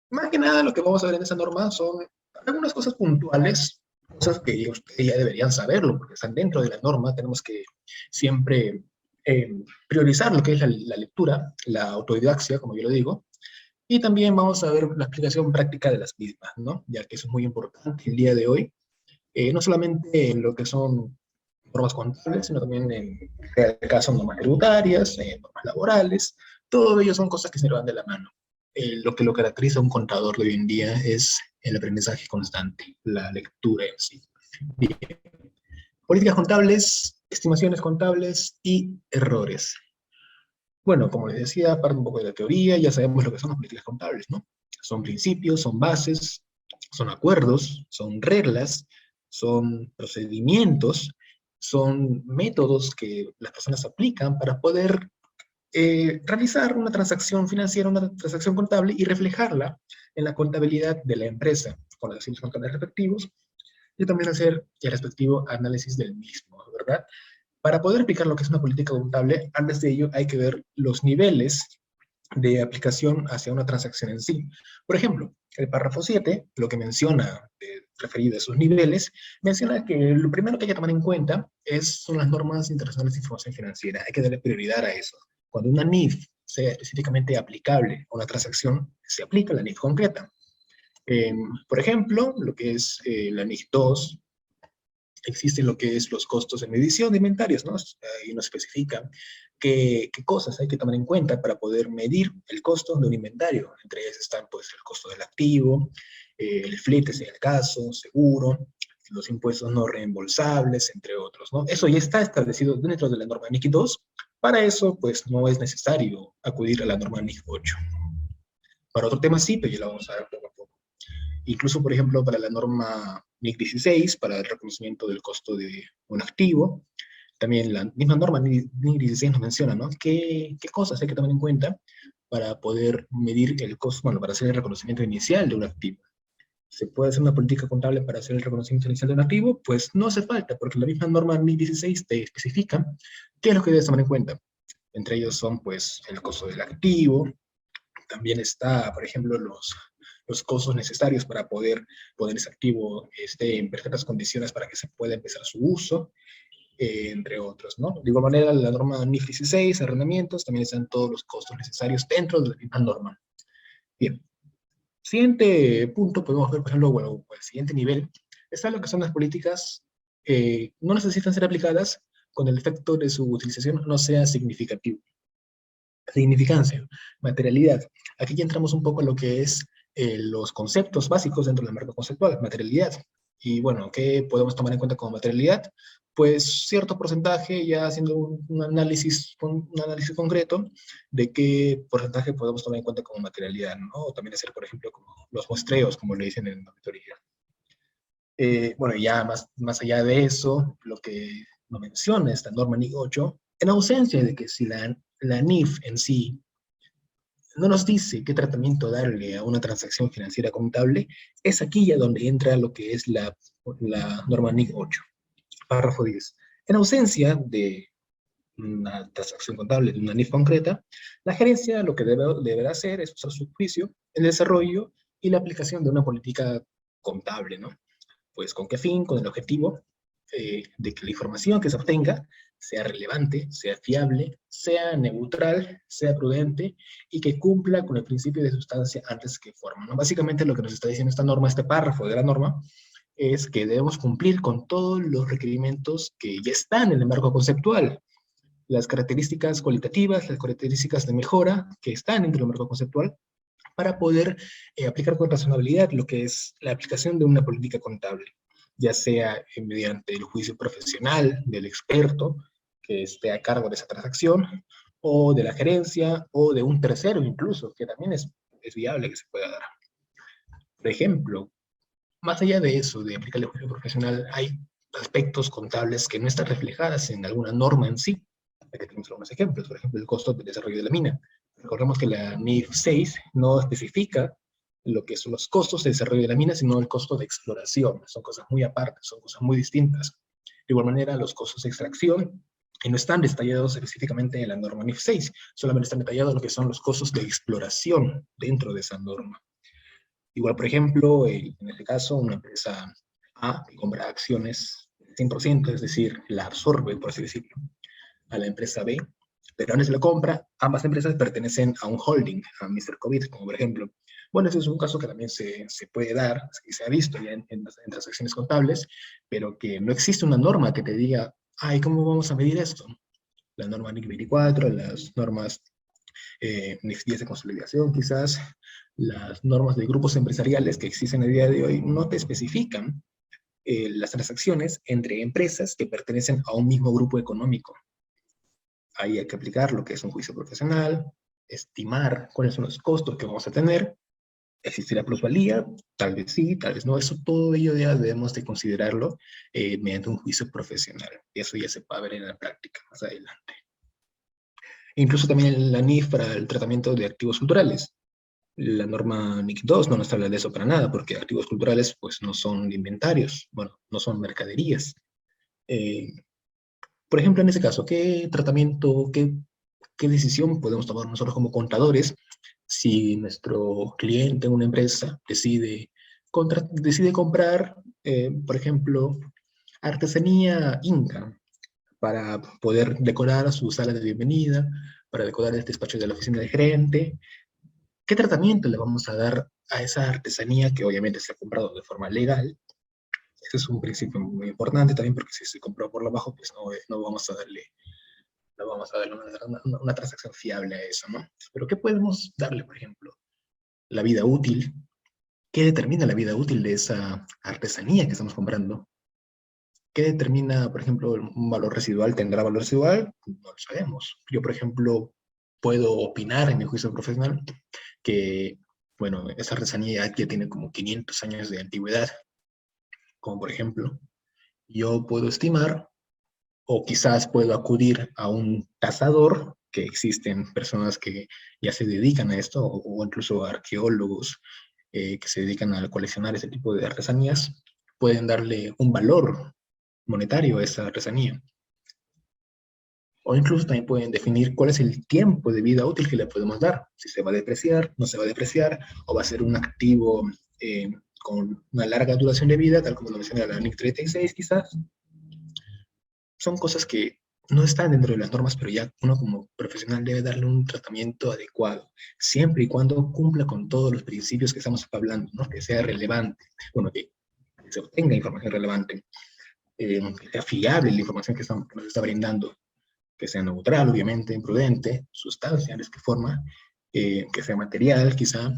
Más que nada lo que vamos a ver en esa norma son algunas cosas puntuales, cosas que ustedes ya deberían saberlo, porque están dentro de la norma. Tenemos que siempre priorizar lo que es la lectura, la autodidaxia, como yo lo digo, y también vamos a ver la aplicación práctica de las mismas, ¿no? Ya que eso es muy importante el día de hoy, no solamente en lo que son normas contables, sino también en el caso de normas tributarias, normas laborales, todo ello son cosas que se le van de la mano. Lo que lo caracteriza a un contador de hoy en día es el aprendizaje constante, la lectura en sí. Bien. Políticas contables, estimaciones contables y errores. Bueno, como les decía, parte un poco de la teoría, ya sabemos lo que son las políticas contables, ¿no? Son principios, son bases, son acuerdos, son reglas, son procedimientos, son métodos que las personas aplican para poder realizar una transacción financiera, una transacción contable y reflejarla en la contabilidad de la empresa con los signos contables respectivos y también hacer el respectivo análisis del mismo, ¿verdad? Para poder aplicar lo que es una política contable, antes de ello hay que ver los niveles de aplicación hacia una transacción en sí. Por ejemplo, el párrafo 7, lo que menciona referido a esos niveles, menciona que lo primero que hay que tomar en cuenta son las normas internacionales de información financiera. Hay que darle prioridad a eso. Cuando una NIF sea específicamente aplicable a una transacción, se aplica la NIF concreta. Por ejemplo, lo que es la NIF 2, existen lo que es los costos de medición de inventarios, ¿no? Ahí nos especifica qué cosas hay que tomar en cuenta para poder medir el costo de un inventario. Entre ellas están, pues, el costo del activo, el flete, si es el caso, seguro, los impuestos no reembolsables, entre otros, ¿no? Eso ya está establecido dentro de la norma NIC 2. Para eso, pues, no es necesario acudir a la norma NIC 8. Para otro tema sí, pero ya lo vamos a ver poco a poco. Incluso, por ejemplo, para la norma NIC 16, para el reconocimiento del costo de un activo, también la misma norma NIC 16 nos menciona, ¿no? ¿Qué cosas hay que tomar en cuenta para poder medir el costo, bueno, para hacer el reconocimiento inicial de un activo? ¿Se puede hacer una política contable para hacer el reconocimiento inicial de un activo? Pues no hace falta, porque la misma norma NIC 16 te especifica qué es lo que debes tomar en cuenta. Entre ellos son, pues, el costo del activo, también está, por ejemplo, los costos necesarios para poder ese activo esté en perfectas condiciones para que se pueda empezar su uso, entre otros, ¿no? De igual manera, la norma NIF 16, arrendamientos, también están todos los costos necesarios dentro de la misma norma. Bien, siguiente punto, podemos ver, por ejemplo, bueno, el siguiente nivel, está lo que son las políticas, no necesitan ser aplicadas cuando el efecto de su utilización no sea significativo. Significancia, materialidad. Aquí ya entramos un poco en lo que es los conceptos básicos dentro del marco conceptual, materialidad. Y bueno, ¿qué podemos tomar en cuenta como materialidad? Pues cierto porcentaje, ya haciendo un análisis concreto de qué porcentaje podemos tomar en cuenta como materialidad, ¿no? O también hacer, por ejemplo, como los muestreos, como le dicen en la auditoría. Bueno, ya más allá de eso, lo que nos menciona esta norma NIC 8, en ausencia de que si la NIF en sí no nos dice qué tratamiento darle a una transacción financiera contable, es aquí ya donde entra lo que es la norma NIC 8, párrafo 10. En ausencia de una transacción contable de una NIF concreta, la gerencia lo que deberá hacer es usar su juicio, el desarrollo y la aplicación de una política contable, ¿no? Pues con qué fin, con el objetivo de que la información que se obtenga sea relevante, sea fiable, sea neutral, sea prudente y que cumpla con el principio de sustancia antes que forma, ¿no? Básicamente lo que nos está diciendo esta norma, este párrafo de la norma, es que debemos cumplir con todos los requerimientos que ya están en el marco conceptual, las características cualitativas, las características de mejora que están dentro del marco conceptual, para poder aplicar con razonabilidad lo que es la aplicación de una política contable, ya sea mediante el juicio profesional del experto que esté a cargo de esa transacción, o de la gerencia, o de un tercero incluso, que también es viable que se pueda dar. Por ejemplo, más allá de eso, de aplicar el juicio profesional, hay aspectos contables que no están reflejadas en alguna norma en sí. Aquí tenemos algunos ejemplos, por ejemplo, el costo del desarrollo de la mina. Recordemos que la NIF 6 no especifica lo que son los costos de desarrollo de la mina, sino el costo de exploración. Son cosas muy aparte, son cosas muy distintas. De igual manera, los costos de extracción no están detallados específicamente en la norma NIF 6, solamente están detallados lo que son los costos de exploración dentro de esa norma. Igual, por ejemplo, en este caso, una empresa A que compra acciones 100%, es decir, la absorbe, por así decirlo, a la empresa B, pero antes de la compra, ambas empresas pertenecen a un holding, a Mr. COVID, como por ejemplo. Bueno, ese es un caso que también se puede dar, y se ha visto ya en transacciones contables, pero que no existe una norma que te diga, ay, ¿cómo vamos a medir esto? La norma NIC 24, las normas NIF 10 de consolidación quizás, las normas de grupos empresariales que existen a día de hoy no te especifican las transacciones entre empresas que pertenecen a un mismo grupo económico. Ahí hay que aplicar lo que es un juicio profesional, estimar cuáles son los costos que vamos a tener, ¿existirá plusvalía? Tal vez sí, tal vez no. Eso todo ello ya debemos de considerarlo mediante un juicio profesional. Y eso ya se va a ver en la práctica más adelante. Incluso también la NIF para el tratamiento de activos culturales. La norma NIC 2 no nos habla de eso para nada, porque activos culturales pues no son inventarios, bueno, no son mercaderías. Eh, por ejemplo, en ese caso, ¿qué tratamiento, qué decisión podemos tomar nosotros como contadores si nuestro cliente, una empresa, decide comprar, por ejemplo, artesanía inca para poder decorar su sala de bienvenida, para decorar el despacho de la oficina del gerente? ¿Qué tratamiento le vamos a dar a esa artesanía que obviamente se ha comprado de forma legal? Ese es un principio muy importante también, porque si se compró por lo bajo, pues no vamos a darle una transacción fiable a eso, ¿no? Pero ¿qué podemos darle, por ejemplo? La vida útil. ¿Qué determina la vida útil de esa artesanía que estamos comprando? ¿Qué determina, por ejemplo, un valor residual? ¿Tendrá valor residual? No lo sabemos. Yo, por ejemplo, puedo opinar en mi juicio profesional que, bueno, esa artesanía ya tiene como 500 años de antigüedad, como por ejemplo, yo puedo estimar, o quizás puedo acudir a un tasador, que existen personas que ya se dedican a esto, o incluso arqueólogos que se dedican a coleccionar ese tipo de artesanías, pueden darle un valor monetario a esa artesanía. O incluso también pueden definir cuál es el tiempo de vida útil que le podemos dar. Si se va a depreciar, no se va a depreciar, o va a ser un activo con una larga duración de vida, tal como lo menciona la NIC 36 quizás. Son cosas que no están dentro de las normas, pero ya uno como profesional debe darle un tratamiento adecuado, siempre y cuando cumpla con todos los principios que estamos hablando, ¿no? Que sea relevante, bueno, que se obtenga información relevante, que sea fiable la información que nos está brindando, que sea neutral, obviamente, imprudente, sustancia, de qué forma, que sea material, quizá.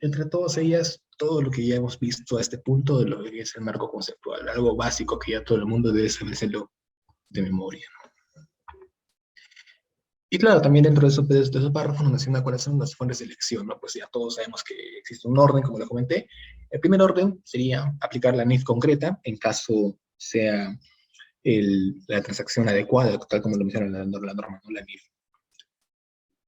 Entre todas ellas, todo lo que ya hemos visto a este punto de lo que es el marco conceptual, algo básico que ya todo el mundo debe saberlo de memoria. Y claro, también dentro de esos párrafos nos menciona cuáles son las fuentes de elección, ¿no? Pues ya todos sabemos que existe un orden, como lo comenté. El primer orden sería aplicar la NIF concreta, en caso sea la transacción adecuada, tal como lo menciona la norma, ¿no? La NIF.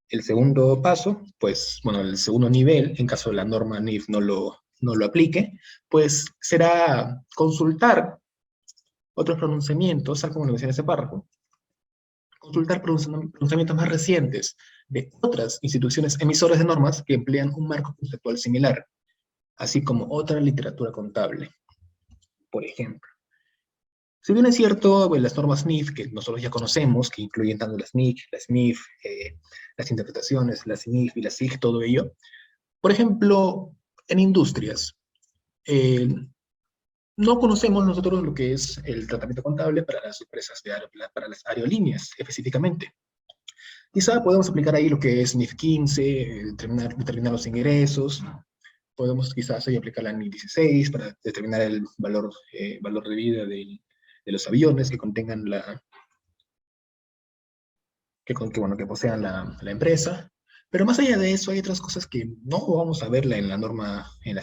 El segundo paso, pues, bueno, el segundo nivel, en caso la norma NIF no lo aplique, pues será consultar otros pronunciamientos, tal como lo menciona ese párrafo, consultar pronunciamientos más recientes de otras instituciones emisoras de normas que emplean un marco conceptual similar, así como otra literatura contable, por ejemplo. Si bien es cierto, pues, las normas NIF que nosotros ya conocemos, que incluyen tanto las NIC, las MIF, las interpretaciones, las NIF y las SIG, todo ello, por ejemplo, en industrias, eh, no conocemos nosotros lo que es el tratamiento contable para las empresas para las aerolíneas específicamente. Quizá podemos aplicar ahí lo que es NIF 15, determinar los ingresos. Podemos quizás ahí aplicar la NIF 16 para determinar el valor de vida de los aviones que contengan que posean la empresa. Pero más allá de eso, hay otras cosas que no vamos a verla en las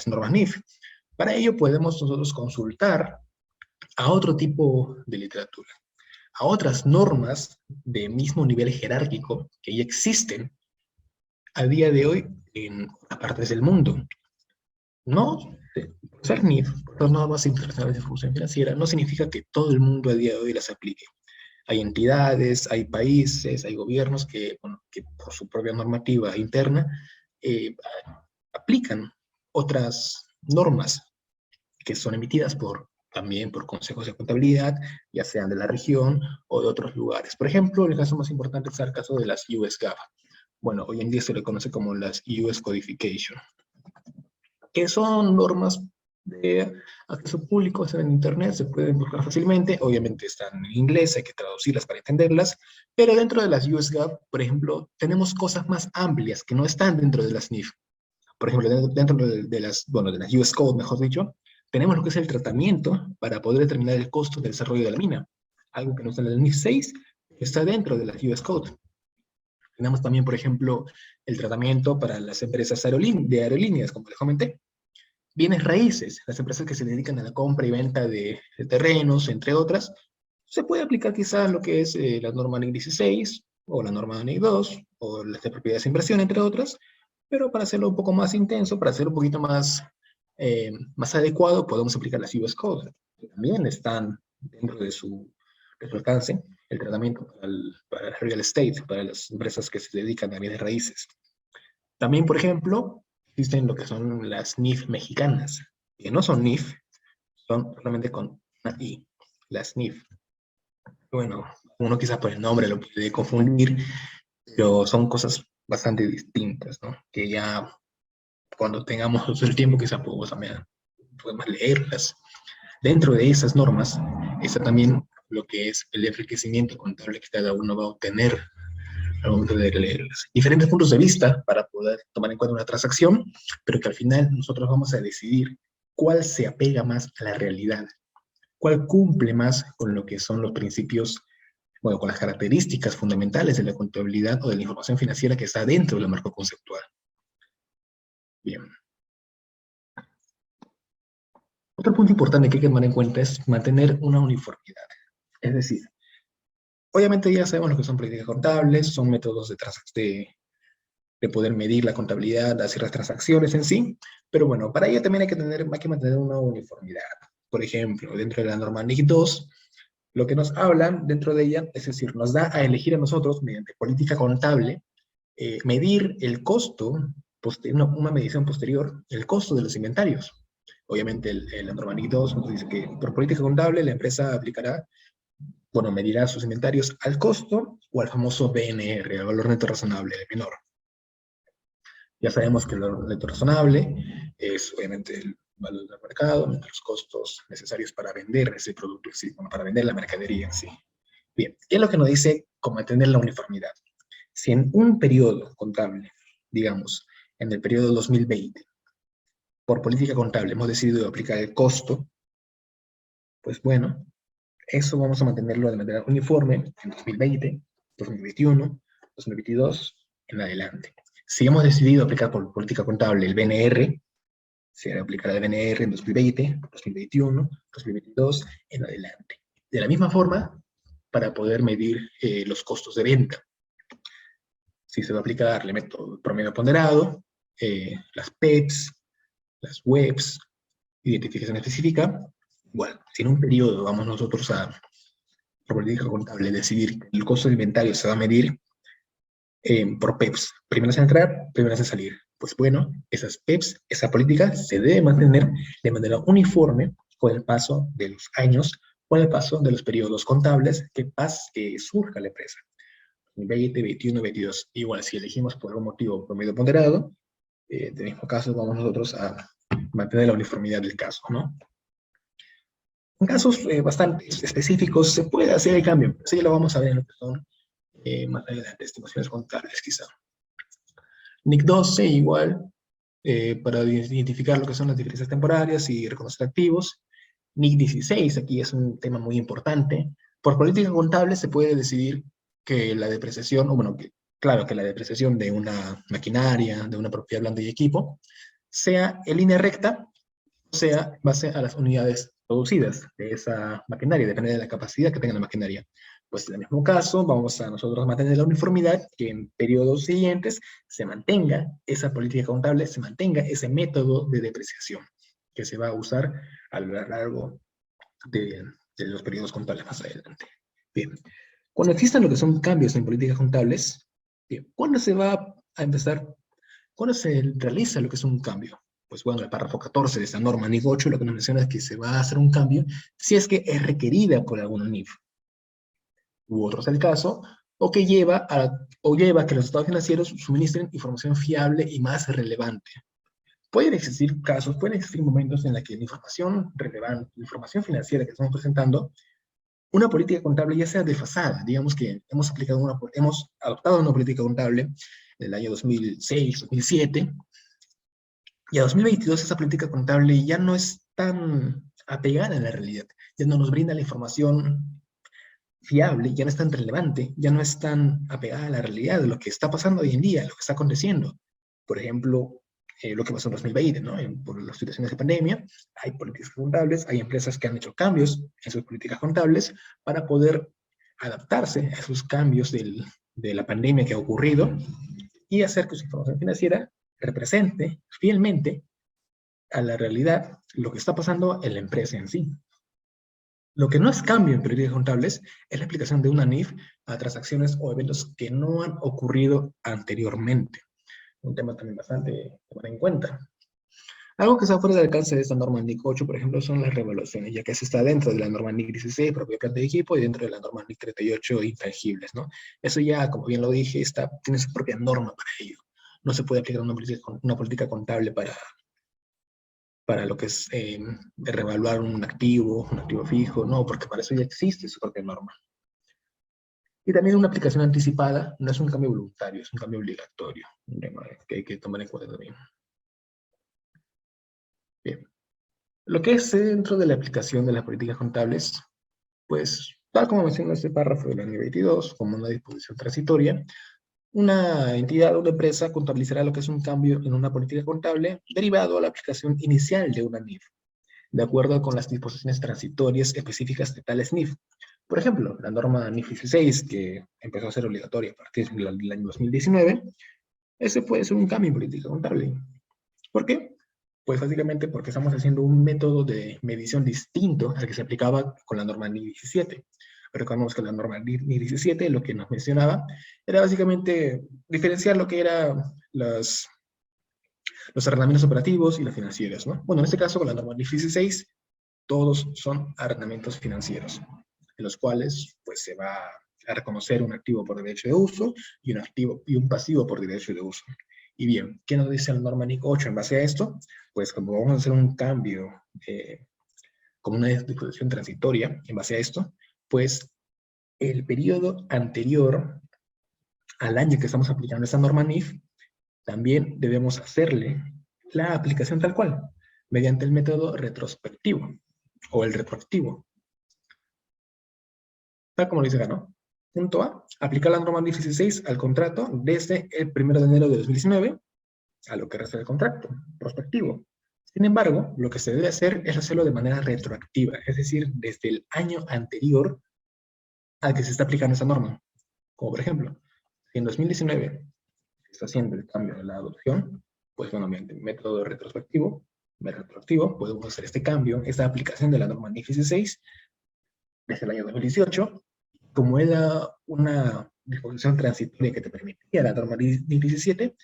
normas NIF. Para ello podemos nosotros consultar a otro tipo de literatura, a otras normas de mismo nivel jerárquico que ya existen a día de hoy en otras partes del mundo. No, por ser NIF, por las normas internacionales de función financiera, no significa que todo el mundo a día de hoy las aplique. Hay entidades, hay países, hay gobiernos que, bueno, que por su propia normativa interna eh, aplican otras normas que son emitidas también por consejos de contabilidad, ya sean de la región o de otros lugares. Por ejemplo, el caso más importante es el caso de las US GAAP. Bueno, hoy en día se le conoce como las US Codification, que son normas de acceso público, están en internet, se pueden buscar fácilmente, obviamente están en inglés, hay que traducirlas para entenderlas, pero dentro de las US GAAP, por ejemplo, tenemos cosas más amplias que no están dentro de las NIF. Por ejemplo, dentro de las US Code, mejor dicho, tenemos lo que es el tratamiento para poder determinar el costo del desarrollo de la mina, algo que no está en el NIF 6, está dentro de las US Code. Tenemos también, por ejemplo, el tratamiento para las empresas de aerolíneas, como les comenté. Bienes raíces, las empresas que se dedican a la compra y venta de terrenos, entre otras, se puede aplicar quizás lo que es la norma NIC 16, o la norma NIC 2, o las de propiedades de inversión, entre otras, pero para hacerlo un poco más intenso, para hacerlo un poquito más adecuado, podemos aplicar las US Code, que también están dentro de su alcance, el tratamiento para el real estate, para las empresas que se dedican a bienes raíces. También, por ejemplo, existen lo que son las NIF mexicanas, que no son NIF, son solamente con una I, las NIF. Bueno, uno quizás por el nombre lo puede confundir, pero son cosas bastante distintas, ¿no? Que ya cuando tengamos el tiempo quizás podemos leerlas. Dentro de esas normas está también lo que es el enriquecimiento contable que cada uno va a obtener al momento de leerlas. Diferentes puntos de vista para poder tomar en cuenta una transacción, pero que al final nosotros vamos a decidir cuál se apega más a la realidad, cuál cumple más con lo que son los principios, bueno, con las características fundamentales de la contabilidad o de la información financiera que está dentro del marco conceptual. Bien. Otro punto importante que hay que tomar en cuenta es mantener una uniformidad. Es decir, obviamente ya sabemos lo que son políticas contables, son métodos de poder medir la contabilidad, hacer las transacciones en sí, pero bueno, para ello también hay que mantener una uniformidad. Por ejemplo, dentro de la norma NIC 2, lo que nos hablan dentro de ella, es decir, nos da a elegir a nosotros, mediante política contable, medir el costo, una medición posterior, el costo de los inventarios. Obviamente, la norma NIC 2 nos dice que por política contable la empresa aplicará, bueno, medirá sus inventarios al costo o al famoso BNR, al valor neto razonable del menor. Ya sabemos que el valor neto razonable es obviamente el valor del mercado, menos los costos necesarios para vender ese producto, ¿sí? Bueno, para vender la mercadería en sí. Bien, ¿qué es lo que nos dice cómo mantener la uniformidad? Si en un periodo contable, digamos, en el periodo 2020, por política contable hemos decidido aplicar el costo, pues bueno, eso vamos a mantenerlo de manera uniforme en 2020, 2021, 2022, en adelante. Si hemos decidido aplicar por política contable el BNR, se aplicará el BNR en 2020, 2021, 2022, en adelante. De la misma forma, para poder medir los costos de venta. Si se va a aplicar el método promedio ponderado, las PEPs, las WEBs, identificación específica, igual, si en un periodo vamos nosotros por política contable, decidir que el costo del inventario se va a medir por PEPs, primeras en entrar, primeras en salir. Pues bueno, esas PEPs, esa política se debe mantener de manera uniforme con el paso de los años, con el paso de los periodos contables que surja la empresa. 20, 21, 22. Igual, si elegimos por algún motivo promedio ponderado, del mismo caso vamos nosotros a mantener la uniformidad del caso, ¿no? En casos bastante específicos se puede hacer el cambio, pero eso ya lo vamos a ver en lo que son más adelante, estimaciones contables quizá. NIC 12 igual, para identificar lo que son las diferencias temporarias y reconocer activos. NIC 16, aquí es un tema muy importante. Por política contable se puede decidir que la depreciación, o bueno, claro, que la depreciación de una maquinaria, de una propiedad blanda y equipo, sea en línea recta, o sea, en base a las unidades producidas de esa maquinaria, depende de la capacidad que tenga la maquinaria. Pues en el mismo caso, vamos a nosotros mantener la uniformidad, que en periodos siguientes se mantenga esa política contable, se mantenga ese método de depreciación que se va a usar a lo largo de los periodos contables más adelante. Bien, cuando existan lo que son cambios en políticas contables, bien, ¿cuándo se va a empezar? ¿Cuándo se realiza lo que es un cambio? Pues bueno, el párrafo 14 de esta norma NIF 8 lo que nos menciona es que se va a hacer un cambio si es que es requerida por alguna NIF. U otro es el caso, o lleva a que los estados financieros suministren información fiable y más relevante. Pueden existir casos, pueden existir momentos en los que la información relevante, la información financiera que estamos presentando, una política contable ya sea desfasada. Digamos que hemos adoptado una política contable en el año 2006, 2007, y a 2022 esa política contable ya no es tan apegada a la realidad, ya no nos brinda la información fiable, ya no es tan relevante, ya no es tan apegada a la realidad de lo que está pasando hoy en día, lo que está aconteciendo. Por ejemplo, lo que pasó en 2020, ¿no? Por las situaciones de pandemia, hay políticas contables, hay empresas que han hecho cambios en sus políticas contables para poder adaptarse a esos cambios de la pandemia que ha ocurrido y hacer que su información financiera represente fielmente a la realidad lo que está pasando en la empresa en sí. Lo que no es cambio en políticas contables es la aplicación de una NIF a transacciones o eventos que no han ocurrido anteriormente. Un tema también bastante a tomar en cuenta. Algo que está fuera del alcance de esta norma NIC 8, por ejemplo, son las revaluaciones, ya que se está dentro de la norma NIC 16, propiedad de planta de equipo, y dentro de la norma NIC 38, intangibles, ¿no? Eso ya, como bien lo dije, tiene su propia norma para ello. No se puede aplicar una política contable para lo que es de revaluar un activo fijo, no, porque para eso ya existe su propia norma. Y también una aplicación anticipada no es un cambio voluntario, es un cambio obligatorio, un tema que hay que tomar en cuenta también. Bien. Lo que es dentro de la aplicación de las políticas contables, pues, tal como menciona este párrafo del año 22, como una disposición transitoria, una entidad o una empresa contabilizará lo que es un cambio en una política contable derivado a la aplicación inicial de una NIF, de acuerdo con las disposiciones transitorias específicas de tales NIF. Por ejemplo, la norma NIF 16, que empezó a ser obligatoria a partir del año 2019, ese puede ser un cambio en política contable. ¿Por qué? Pues básicamente porque estamos haciendo un método de medición distinto al que se aplicaba con la norma NIF 17. Recordemos que la norma NIF 17 lo que nos mencionaba era básicamente diferenciar lo que eran los arrendamientos operativos y los financieros, ¿no? Bueno, en este caso con la norma NIF 16 todos son arrendamientos financieros, en los cuales pues se va a reconocer un activo por derecho de uso y un pasivo por derecho de uso. Y bien, ¿qué nos dice la norma NIC 8 en base a esto? Pues como vamos a hacer un cambio como una disposición transitoria en base a esto, pues el periodo anterior al año que estamos aplicando esta norma NIF, también debemos hacerle la aplicación tal cual, mediante el método retrospectivo o el retroactivo. Tal como lo dice acá, ¿no? Punto A, aplicar la norma NIF 16 al contrato desde el 1 de enero de 2019 a lo que resta del contrato, prospectivo. Sin embargo, lo que se debe hacer es hacerlo de manera retroactiva, es decir, desde el año anterior al que se está aplicando esa norma. Como por ejemplo, si en 2019 se está haciendo el cambio de la adopción, pues bueno, mediante el método retrospectivo, podemos hacer este cambio, esta aplicación de la norma NIF 16 desde el año 2018, como era una disposición transitoria que te permitía la norma NIF 17,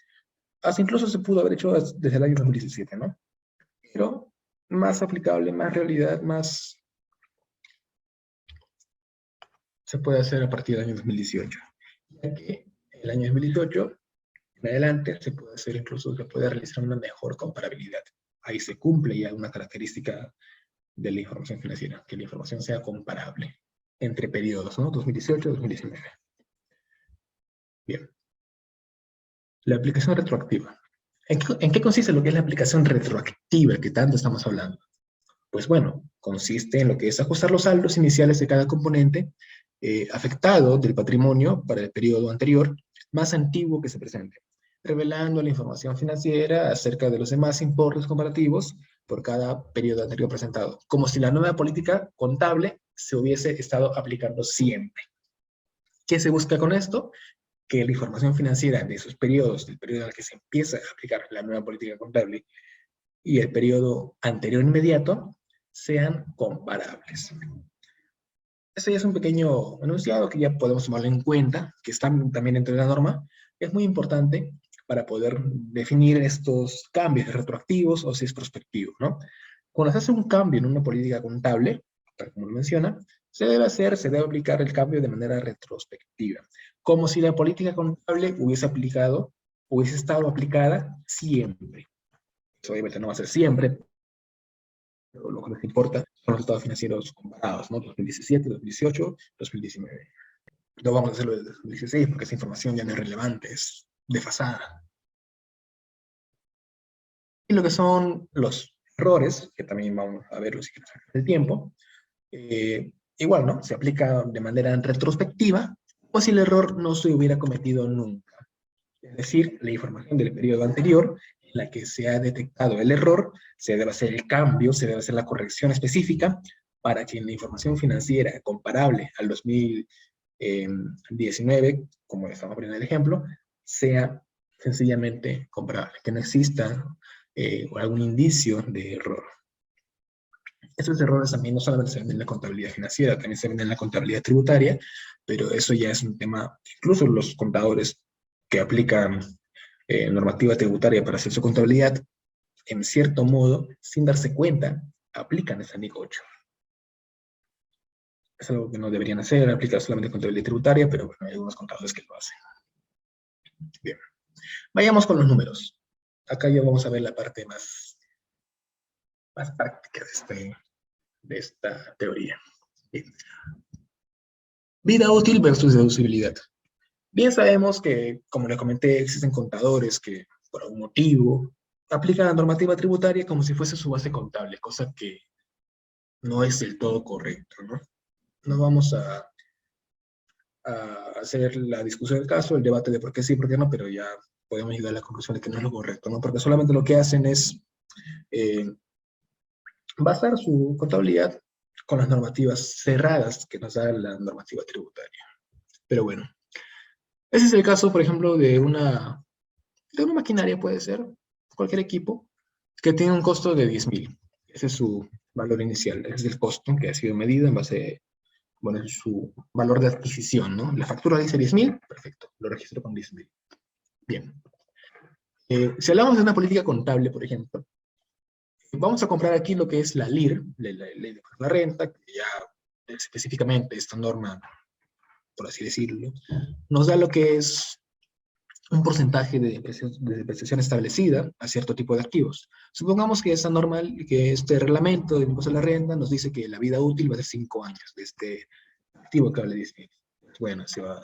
hasta incluso se pudo haber hecho desde el año 2017, ¿no? Pero más aplicable, más realidad, más se puede hacer a partir del año 2018. Ya que el año 2018, en adelante, se puede hacer incluso, se puede realizar una mejor comparabilidad. Ahí se cumple ya una característica de la información financiera, que la información sea comparable entre periodos, ¿no? 2018 y 2019. Bien. La aplicación retroactiva. ¿En qué consiste lo que es la aplicación retroactiva que tanto estamos hablando? Pues bueno, consiste en lo que es ajustar los saldos iniciales de cada componente afectado del patrimonio para el periodo anterior más antiguo que se presente, revelando la información financiera acerca de los demás importes comparativos por cada periodo anterior presentado, como si la nueva política contable se hubiese estado aplicando siempre. ¿Qué se busca con esto? Que la información financiera de esos periodos, del periodo en el que se empieza a aplicar la nueva política contable y el periodo anterior inmediato, sean comparables. Este ya es un pequeño enunciado que ya podemos tomarlo en cuenta, que está también dentro de la norma. Es muy importante para poder definir estos cambios retroactivos o si es prospectivo, ¿no? Cuando se hace un cambio en una política contable, tal como lo menciona, se debe aplicar el cambio de manera retrospectiva, como si la política contable hubiese estado aplicada siempre. Eso obviamente no va a ser siempre, pero lo que nos importa son los resultados financieros comparados, ¿no? 2017, 2018, 2019. No vamos a hacerlo desde 2016 porque esa información ya no es relevante, es desfasada. Y lo que son los errores, que también vamos a verlo si quieres sacar el tiempo, igual, ¿no? Se aplica de manera retrospectiva, o si el error no se hubiera cometido nunca. Es decir, la información del periodo anterior, en la que se ha detectado el error, se debe hacer el cambio, se debe hacer la corrección específica, para que en la información financiera comparable al 2019, como estamos poniendo el ejemplo, sea sencillamente comparable, que no exista algún indicio de error. Estos errores también no solamente se ven en la contabilidad financiera, también se ven en la contabilidad tributaria, pero eso ya es un tema, incluso los contadores que aplican normativa tributaria para hacer su contabilidad, en cierto modo, sin darse cuenta, aplican esa NIC 8. Es algo que no deberían hacer, aplicar solamente contabilidad tributaria, pero bueno, hay algunos contadores que lo hacen. Bien, vayamos con los números. Acá ya vamos a ver la parte más práctica de esta teoría. Bien. Vida útil versus deducibilidad. Bien sabemos que, como le comenté, existen contadores que, por algún motivo, aplican la normativa tributaria como si fuese su base contable, cosa que no es del todo correcto, ¿no? No vamos a hacer la discusión del caso, el debate de por qué sí y por qué no, pero ya podemos llegar a la conclusión de que no es lo correcto, ¿no? Porque solamente lo que hacen es basar su contabilidad con las normativas cerradas que nos da la normativa tributaria. Pero bueno, ese es el caso, por ejemplo, de una maquinaria, puede ser, cualquier equipo, que tiene un costo de 10.000. Ese es su valor inicial, ese es el costo que ha sido medido en base, bueno, en su valor de adquisición, ¿no? La factura dice 10.000, perfecto, lo registro con 10.000. Bien. Si hablamos de una política contable, por ejemplo, vamos a comprar aquí lo que es la LIR, la Ley de la Renta, que ya específicamente esta norma, por así decirlo, nos da lo que es un porcentaje de depreciación establecida a cierto tipo de activos. Supongamos que esta norma, que este reglamento del impuesto a la renta nos dice que la vida útil va a ser 5 años de este activo que vale 10.000. Bueno, se va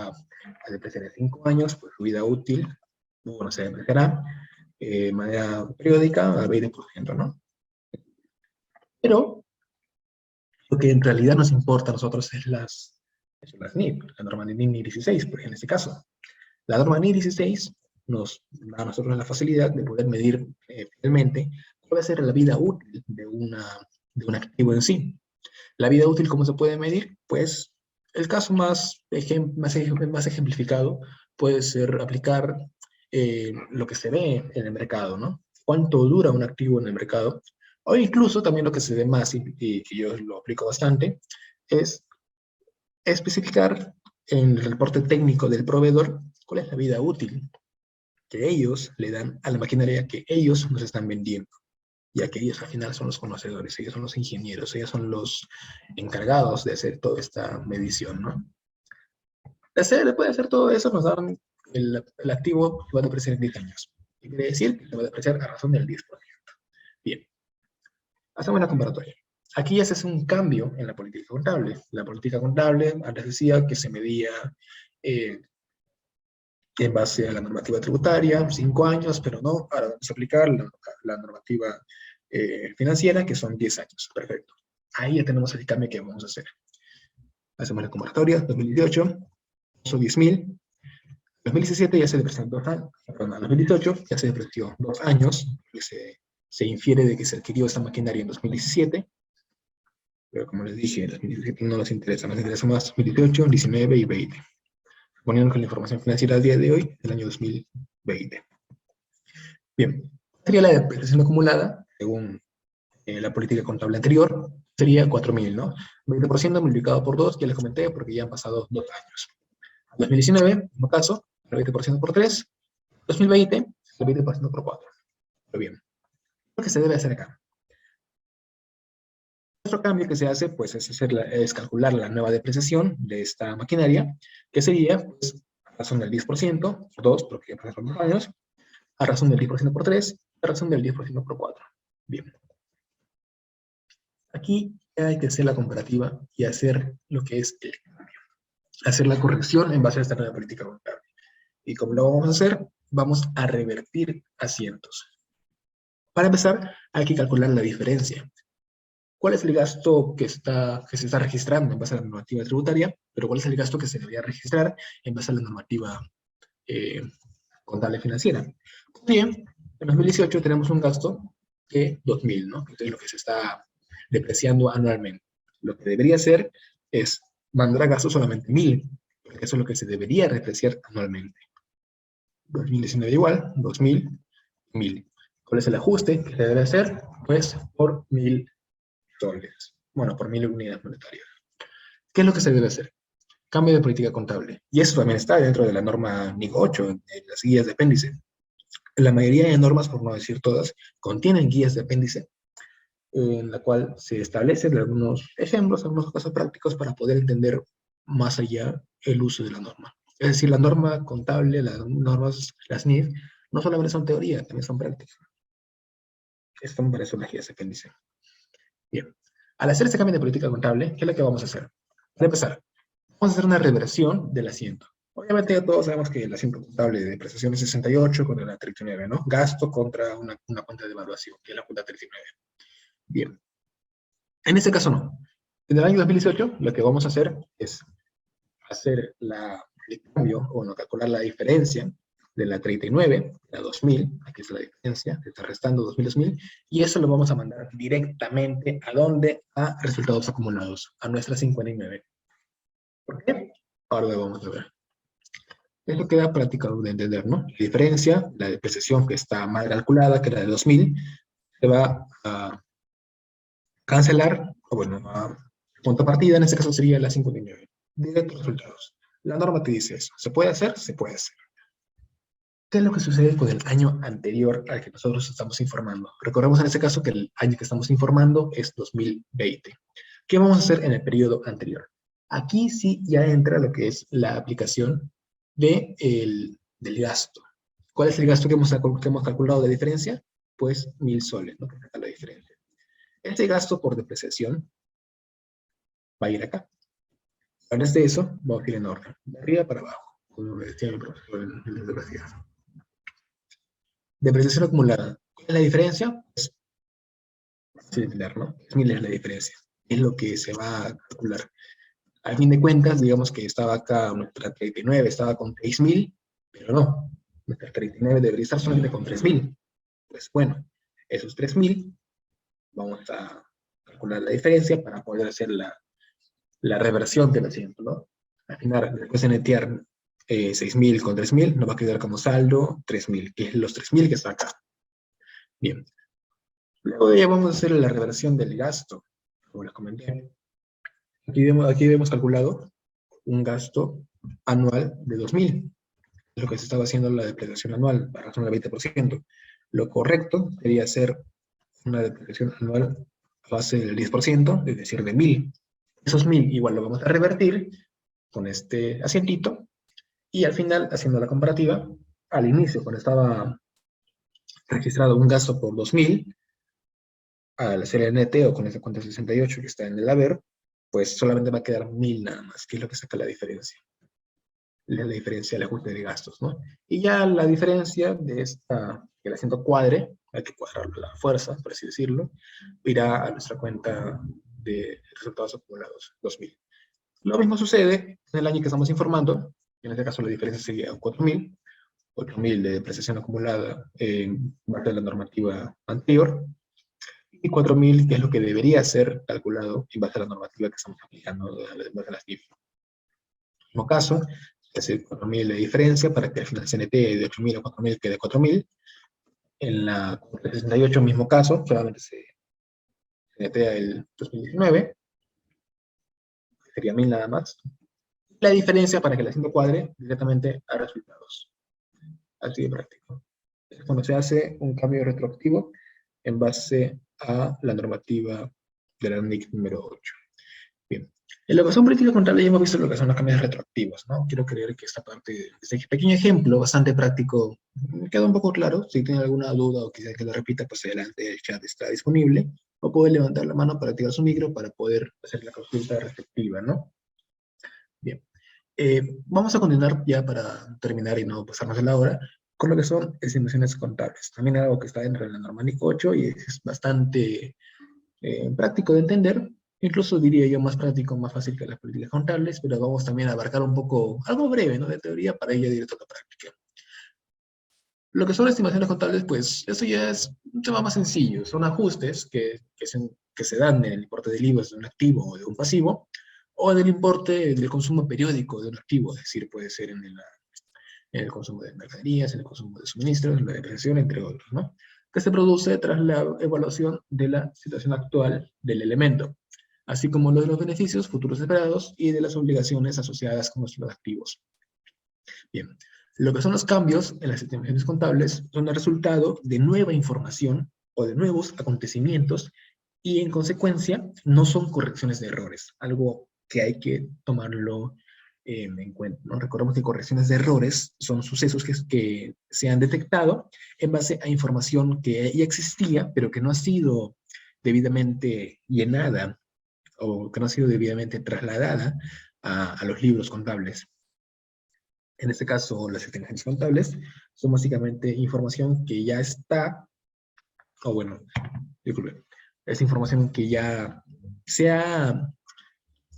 a depreciar en 5 años, pues su vida útil, bueno, se depreciará de manera periódica al 20%, ¿no? Pero lo que en realidad nos importa a nosotros es las NIP, la norma NIP 16, por ejemplo, en este caso. La norma NIP 16 nos da a nosotros la facilidad de poder medir finalmente cuál va a ser la vida útil de un activo en sí. La vida útil, ¿cómo se puede medir? Pues el caso más ejemplificado puede ser aplicar lo que se ve en el mercado, ¿no? Cuánto dura un activo en el mercado. O incluso también lo que se ve más, y que yo lo aplico bastante, es especificar en el reporte técnico del proveedor cuál es la vida útil que ellos le dan a la maquinaria que ellos nos están vendiendo, ya que ellos al final son los conocedores, ellos son los ingenieros, ellos son los encargados de hacer toda esta medición, ¿no? Después de hacer todo eso, nos dan el activo que va a depreciar en 10 años. ¿Qué quiere decir? Que se va a depreciar a razón del 10%. Bien, hacemos la comparatoria. Aquí ya se hace un cambio en la política contable. La política contable antes decía que se medía en base a la normativa tributaria, 5 años, pero no, ahora vamos a aplicar la normativa financiera, que son 10 años. Perfecto. Ahí ya tenemos el cambio que vamos a hacer. Hacemos la convocatoria, 2018, son 10.000. 2017 ya se depreció 2 años, perdón, 2018 ya se depreció 2 años, se infiere de que se adquirió esta maquinaria en 2017, pero como les dije, en 2017 no nos interesa más 2018, 19 y 20. Poniendo con la información financiera al día de hoy, del año 2020. Bien, sería la depreciación acumulada, según la política contable anterior, sería 4.000, ¿no? 20% multiplicado por 2, ya les comenté, porque ya han pasado 2 años. 2019, mismo caso, 20% por 3, 2020, el 20% por 4. Pero bien, lo que se debe hacer acá. Otro cambio que se hace, pues, es calcular la nueva depreciación de esta maquinaria, que sería, pues, a razón del 10% por 2, porque ya pasaron 2 años, a razón del 10% por 3, a razón del 10% por 4. Bien. Aquí hay que hacer la comparativa y hacer lo que es el cambio. Hacer la corrección en base a esta nueva política contable. ¿Y cómo lo vamos a hacer? Vamos a revertir asientos. Para empezar, hay que calcular la diferencia. ¿Cuál es el gasto que se está registrando en base a la normativa tributaria? Pero ¿cuál es el gasto que se debería registrar en base a la normativa eh, contable financiera? Bien, en 2018 tenemos un gasto de 2.000, ¿no? Entonces lo que se está depreciando anualmente. Lo que debería hacer es mandar a gasto solamente 1.000, porque eso es lo que se debería depreciar anualmente. 2019 igual, 2.000, 1.000. ¿Cuál es el ajuste que se debe hacer? Pues por 1.000 soles. Bueno, por 1.000 unidades monetarias. ¿Qué es lo que se debe hacer? Cambio de política contable. Y eso también está dentro de la norma NIC 8, en las guías de apéndice. La mayoría de normas, por no decir todas, contienen guías de apéndice en la cual se establecen algunos ejemplos, algunos casos prácticos para poder entender más allá el uso de la norma. Es decir, la norma contable, las normas, las NIF, no solamente son teoría, también son prácticas. Esto me parece una guía de apéndice. Bien, al hacer este cambio de política contable, ¿qué es lo que vamos a hacer? Para empezar, vamos a hacer una reversión del asiento. Obviamente ya todos sabemos que el asiento contable de prestación es 68 contra la 39, ¿no? Gasto contra una cuenta de evaluación, que es la cuenta 39. Bien, en este caso no. En el año 2018 lo que vamos a hacer es hacer el cambio, o bueno, calcular la diferencia de la 39, la 2000, aquí es la diferencia, se está restando 2000, 2000, y eso lo vamos a mandar directamente ¿a dónde? A resultados acumulados, a nuestra 59. ¿Por qué? Ahora lo vamos a ver. Eso queda práctico de entender, ¿no? La diferencia, la depreciación que está mal calculada, que era de 2000, se va a cancelar, o bueno, a punto de partida, en este caso sería la 59. Directos resultados. La norma te dice eso. ¿Se puede hacer? Se puede hacer. ¿Qué es lo que sucede con el año anterior al que nosotros estamos informando? Recordemos en este caso que el año que estamos informando es 2020. ¿Qué vamos a hacer en el periodo anterior? Aquí sí ya entra lo que es la aplicación del gasto. ¿Cuál es el gasto que hemos calculado de diferencia? Pues 1.000 soles, ¿no? Que es la diferencia. Este gasto por depreciación va a ir acá. Antes de eso, vamos a ir en orden, de arriba para abajo, como me decía el profesor en la universidad. Depreciación acumulada. ¿Cuál es la diferencia? Es similar, ¿no? Es similar la diferencia. Es lo que se va a calcular. Al fin de cuentas, digamos que estaba acá nuestra 39, estaba con 6.000, pero no. Nuestra 39 debería estar solamente con 3.000. Pues bueno, esos 3.000, vamos a calcular la diferencia para poder hacer la reversión del asiento, ¿no? Al final, después de netear 6.000 con 3.000, nos va a quedar como saldo 3.000, que es los 3.000 que está acá. Bien. Luego ya vamos a hacer la reversión del gasto, como les comenté. Aquí hemos calculado un gasto anual de 2.000. Es lo que se estaba haciendo la depreciación anual, para razón del 20%. Lo correcto sería hacer una depreciación anual a base del 10%, es decir, de 1.000. Esos 1.000 igual lo vamos a revertir con este asientito, y al final, haciendo la comparativa, al inicio, cuando estaba registrado un gasto por 2.000, al hacer el neteo con esa cuenta 68 que está en el haber, pues solamente va a quedar 1.000 nada más, que es lo que saca la diferencia. La diferencia del ajuste de gastos, ¿no? Y ya la diferencia de que el asiento cuadre, hay que cuadrarlo a la fuerza, por así decirlo, irá a nuestra cuenta de resultados acumulados, 2.000. Lo mismo sucede en el año que estamos informando, en este caso la diferencia sería 4.000, 8.000 de depreciación acumulada en base a la normativa anterior, y 4.000, que es lo que debería ser calculado en base a la normativa que estamos aplicando en base a las NIF. En el mismo caso, se hace 4.000 de diferencia para que al final CNT de 8.000 a 4.000 quede 4.000. En la 68, mismo caso, solamente se netea el 2019, sería 1.000 nada más. La diferencia para que el asiento cuadre directamente a resultados. así de práctico. Es cuando se hace un cambio retroactivo en base a la normativa de la NIC número 8. Bien. En la ecuación política contable ya hemos visto lo que son los cambios retroactivos, ¿no? Quiero creer que esta parte, este pequeño ejemplo bastante práctico, queda un poco claro. Si tiene alguna duda o quisiera que lo repita, pues adelante, el chat está disponible. O puede levantar la mano para activar su micro para poder hacer la consulta respectiva, ¿no? Bien. Vamos a continuar ya para terminar y no pasarnos de la hora con lo que son estimaciones contables. También algo que está dentro de la norma NIC 8 y es bastante práctico de entender, incluso diría yo más práctico, más fácil que las políticas contables, pero vamos también a abarcar un poco, algo breve, ¿no? De teoría para ir directo a la práctica. Lo que son estimaciones contables, pues eso ya es un tema más sencillo, son ajustes que se dan en el importe del IVA de un activo o de un pasivo, o del importe del consumo periódico de un activo, es decir, puede ser en el consumo de mercaderías, en el consumo de suministros, en la depreciación, entre otros, ¿no? Que se produce tras la evaluación de la situación actual del elemento, así como lo de los beneficios futuros esperados y de las obligaciones asociadas con nuestros activos. Bien, lo que son los cambios en las estimaciones contables son el resultado de nueva información o de nuevos acontecimientos y en consecuencia no son correcciones de errores, algo que hay que tomarlo en cuenta, ¿no? Recordemos que correcciones de errores son sucesos que se han detectado en base a información que ya existía, pero que no ha sido debidamente llenada o que no ha sido debidamente trasladada a los libros contables. En este caso, las estimaciones contables son básicamente información que ya está, o bueno, disculpe, es información que ya se ha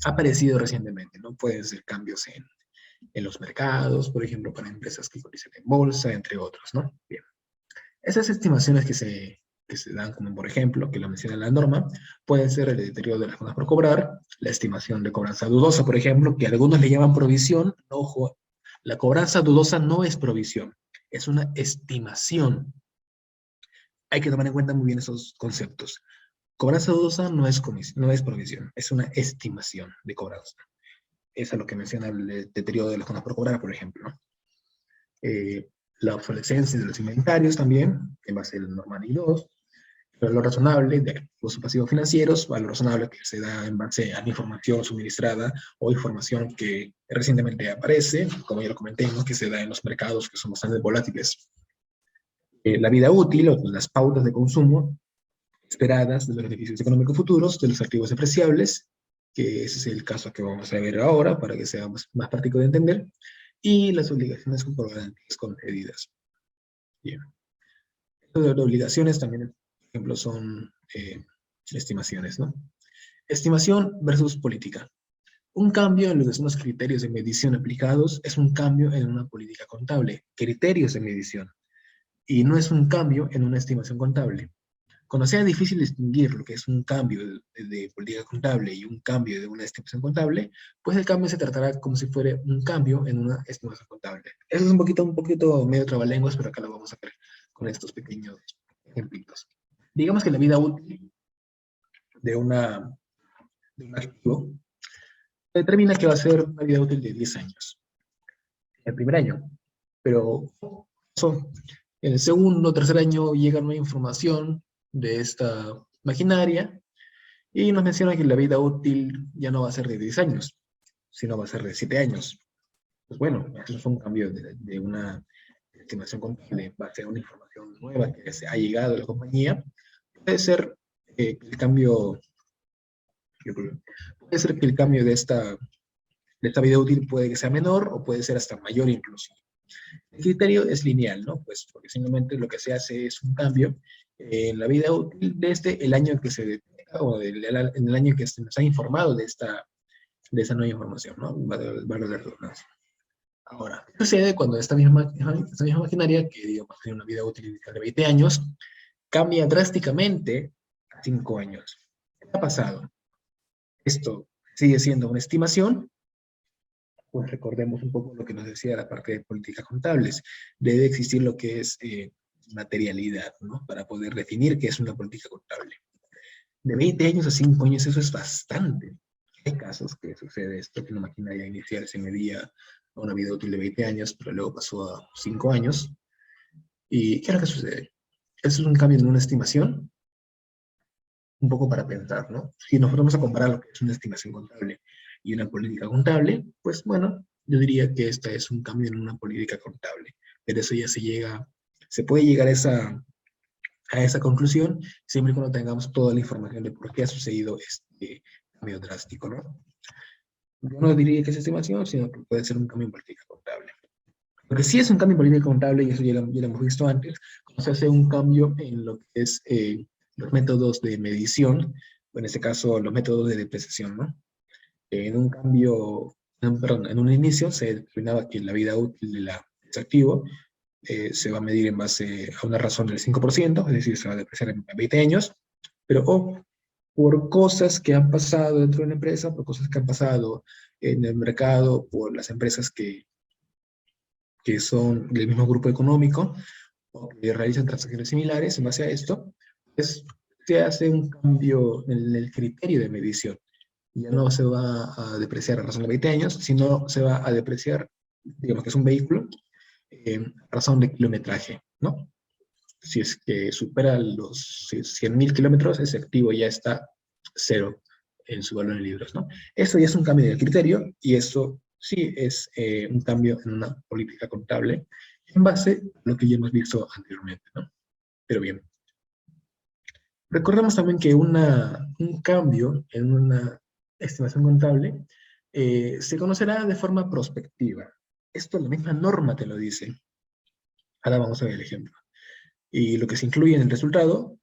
aparecido recientemente, ¿no? Pueden ser cambios en los mercados, por ejemplo, para empresas que cotizan en bolsa, entre otros, ¿no? Bien. Esas estimaciones que se dan, como por ejemplo, que lo menciona la norma, pueden ser el deterioro de las cuotas por cobrar, la estimación de cobranza dudosa, por ejemplo, que algunos le llaman provisión. Ojo, la cobranza dudosa no es provisión, es una estimación. Hay que tomar en cuenta muy bien esos conceptos. Cobranza dudosa no es provisión, es una estimación de cobranza. Eso es lo que menciona el deterioro de las cuotas por cobrar, por ejemplo, ¿no? La obsolescencia de los inventarios también, en base a la norma NIC 2, lo razonable de activos pasivos financieros, a lo razonable que se da en base a la información suministrada o información que recientemente aparece, como ya lo comenté, ¿no? Que se da en los mercados que son bastante volátiles. La vida útil o las pautas de consumo esperadas de los beneficios económicos futuros de los activos apreciables, que ese es el caso que vamos a ver ahora para que sea más práctico de entender, y las obligaciones por garantías concedidas. Bien. Las obligaciones también, por ejemplo, son estimaciones, ¿no? Estimación versus política. Un cambio en lo que son los criterios de medición aplicados es un cambio en una política contable, criterios de medición, y no es un cambio en una estimación contable. Cuando sea difícil distinguir lo que es un cambio de política contable y un cambio de una estimación contable, pues el cambio se tratará como si fuera un cambio en una estimación contable. Eso es un poquito medio trabalenguas, pero acá lo vamos a ver con estos pequeños ejemplitos. Digamos que la vida útil de un activo determina que va a ser una vida útil de 10 años. El primer año. Pero en el segundo o tercer año llega nueva información de esta maquinaria y nos menciona que la vida útil ya no va a ser de 10 años, sino va a ser de 7 años. Pues bueno, eso es un cambio de una estimación contable, va a ser una información nueva que se ha llegado a la compañía. Puede ser el cambio, puede ser que el cambio de esta vida útil puede que sea menor o puede ser hasta mayor incluso. El criterio es lineal, ¿no? Pues porque simplemente lo que se hace es un cambio en la vida útil desde el año en que se detecta o en el año en que se nos ha informado de esta nueva información, ¿no? Vale la redundancia. Ahora, ¿qué sucede cuando esta misma maquinaria, que digamos tiene una vida útil de 20 años, cambia drásticamente a 5 años? ¿Qué ha pasado? Esto sigue siendo una estimación. Pues recordemos un poco lo que nos decía la parte de políticas contables. Debe existir lo que es materialidad, ¿no? Para poder definir qué es una política contable. De 20 años a 5 años, eso es bastante. Hay casos que sucede esto, que una maquinaria inicial se medía a una vida útil de 20 años, pero luego pasó a 5 años. ¿Y qué es lo que sucede? Eso es un cambio en una estimación, un poco para pensar, ¿no? Si nosotros vamos a comparar lo que es una estimación contable y una política contable, pues bueno, yo diría que esta es un cambio en una política contable. Pero eso ya se puede llegar a esa conclusión siempre y cuando tengamos toda la información de por qué ha sucedido este cambio drástico, ¿no? Yo no diría que es estimación, sino que puede ser un cambio en política contable. Porque sí es un cambio en política contable, y eso ya lo hemos visto antes, cuando se hace un cambio en lo que es los métodos de medición, o en este caso los métodos de depreciación, ¿no? En un cambio, perdón, en un inicio se determinaba que la vida útil de ese activo se va a medir en base a una razón del 5%, es decir, se va a depreciar en 20 años, pero por cosas que han pasado dentro de la empresa, por cosas que han pasado en el mercado, por las empresas que son del mismo grupo económico o que realizan transacciones similares en base a esto, pues se hace un cambio en el criterio de medición. Ya no se va a depreciar a razón de 20 años, sino se va a depreciar, digamos que es un vehículo, a razón de kilometraje, ¿no? Si es que supera los 100.000 kilómetros, ese activo ya está cero en su valor en libros, ¿no? Eso ya es un cambio del criterio y eso sí es un cambio en una política contable en base a lo que ya hemos visto anteriormente, ¿no? Pero bien, recordemos también que un cambio en una estimación contable se conocerá de forma prospectiva. Esto la misma norma te lo dice. Ahora vamos a ver el ejemplo. Y lo que se incluye en el resultado